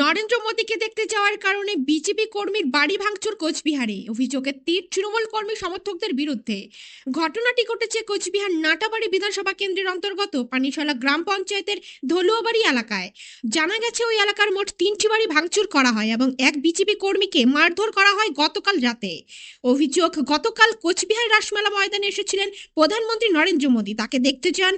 নরেন্দ্র মোদীকে দেখতে যাওয়ার কারণে বিজেপি কর্মীর বাড়ি ভাঙচুর কোচবিহারে। অভিযোগের তীর তৃণমূল কর্মী সমর্থকদের বিরুদ্ধে। ঘটনাটি ঘটেছে কোচবিহার নাটাবাড়ি বিধানসভা কেন্দ্রের অন্তর্গত পানিশালা গ্রাম পঞ্চায়েতের ধলুয়াবাড়ি এলাকায়। জানা গেছে ওই এলাকার মোট 3টি বাড়ি ভাঙচুর করা হয় এবং এক বিজেপি কর্মীকে মারধর করা হয় গতকাল রাতে। অভিযোগ, গতকাল কোচবিহার রাসমেলা ময়দানে এসেছিলেন প্রধানমন্ত্রী নরেন্দ্র মোদী। তাকে দেখতে যান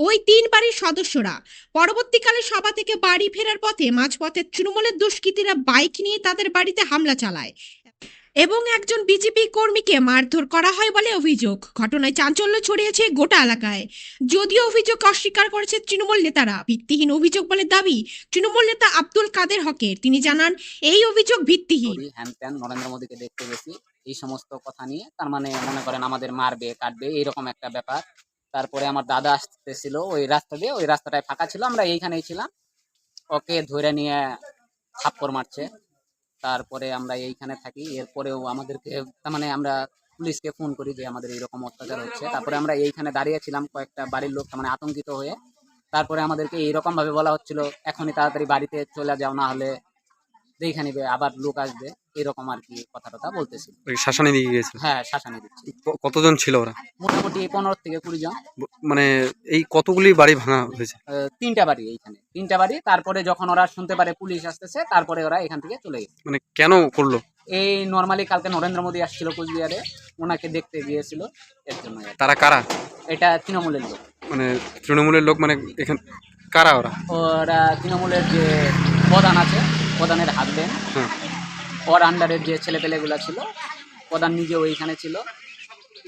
ওই 3 বাড়ির সদস্যরা। পরবর্তীকালে সভা থেকে বাড়ি ফেরার পথে মাঝপথে তৃণমূলের দুষ্কৃতীরা বাইক নিয়ে তাদের বাড়িতে হামলা চালায় এবং একজন বিজেপি কর্মীকে মারধর করা হয় বলে অভিযোগ। ঘটনায় চাঞ্চল্য ছড়িয়েছে গোটা এলাকায়। যদিও অভিযোগ অস্বীকার করেছে তৃণমূল নেতারা। ভিত্তিহীন অভিযোগ বলে দাবি তৃণমূল নেতা আব্দুল কাদের হকের। তিনি জানান এই অভিযোগ ভিত্তিহীন। হ্যান নরেন্দ্র মোদীকে দেখতে গেছি এই সমস্ত কথা নিয়ে, তার মানে মনে করেন আমাদের মারবে কাটবে এইরকম একটা ব্যাপার। তারপরে আমার দাদা আসতেছিল ওই রাস্তা দিয়ে, ওই রাস্তাটায় ফাঁকা ছিল, আমরা এইখানেই ছিলাম, ওকে ধরে নিয়ে থাপ্পড় মারছে। তারপরে আমরা এইখানে থাকি, এরপরেও আমাদেরকে তার মানে আমরা পুলিশকে ফোন করি যে আমাদের এইরকম অত্যাচার হচ্ছে। তারপরে আমরা এইখানে দাঁড়িয়েছিলাম, কয়েকটা বাড়ির লোক তার মানে আতঙ্কিত হয়ে। তারপরে আমাদেরকে এইরকম ভাবে বলা হচ্ছিল এখনই তাড়াতাড়ি বাড়িতে চলে যাও, না হলে দেখে নিবে আবার লোক আসবে, এরকম আর কি কথা বলতেছিল। শাসানি দিয়ে গিয়েছিল? হ্যাঁ, শাসানি দিচ্ছি। কতজন ছিল ওরা? মোটামুটি 15 থেকে 20 জন। মানে এই কতগুলি বাড়ি ভাঙা হয়েছে? 3টা বাড়ি, এইখানে 3টা বাড়ি। তারপরে যখন ওরা শুনতে পারে পুলিশ আসতেছে, তারপরে ওরা এখান থেকে চলে গেছে। মানে কেন করলো? এই নর্মালি কালকে নরেন্দ্র মোদী আসছিল কোচবিহারে, ওনাকে দেখতে গিয়েছিল, এর জন্য। তারা কারা? এটা তৃণমূলের লোক। মানে তৃণমূলের লোক মানে এখানে কারা ওরা? ওরা তৃণমূলের যে প্রধান আছে, প্রধানের হাজবেন্ড, ওর আন্ডারের যে ছেলেপেলেগুলা ছিল, প্রধান নিজেও এইখানে ছিল,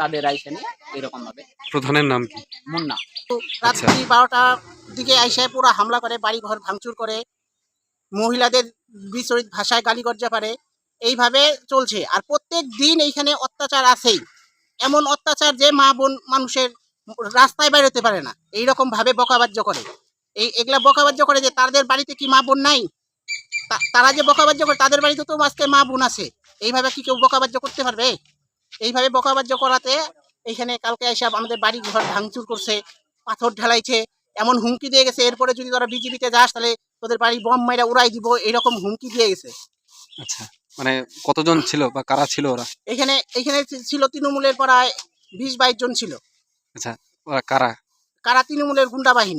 তাদের আইসে নিয়ে এরকম ভাবে। প্রধানের নাম কি? মুন্না। রাত্রি 12টার দিকে আইসে পুরো হামলা করে, বাড়ি ঘর ভাঙচুর করে, মহিলাদের বিচরিত ভাষায় গালিগর্জা পারে, এইভাবে চলছে। আর প্রত্যেক দিন এইখানে অত্যাচার আছেই। এমন অত্যাচার যে মা বোন মানুষের রাস্তায় বেরোতে পারে না, এইরকম ভাবে বকাবাজ্য করে। এগুলা বকাবাজ্য করে যে তাদের বাড়িতে কি মা বোন নাই? তারা যে বকাবাজ্য করে তাদের বাড়িতে তো আজকে মা বোন আছে। এইভাবে কি কেউ বকাবাজ্য করতে পারবে? এইভাবে বকাবাজ্য করাতে এইখানে কালকে এসে আমাদের বাড়ি ঘর ভাঙচুর করছে, পাথর ঢালাইছে, এমন হুমকি দিয়ে গেছে এরপরে যদি তোরা বিজেপিতে যাস তাহলে তোদের বাড়ি বম মাইরা উড়াই দিব, এরকম হুমকি দিয়ে গেছে। আচ্ছা, মানে কতজন ছিল বা কারা ছিল ওরা? এখানে ছিল তৃণমূলের প্রায় 20-22 জন ছিল। আচ্ছা, ওরা কারা? কারা? তৃণমূলের গুন্ডা বাহিনী।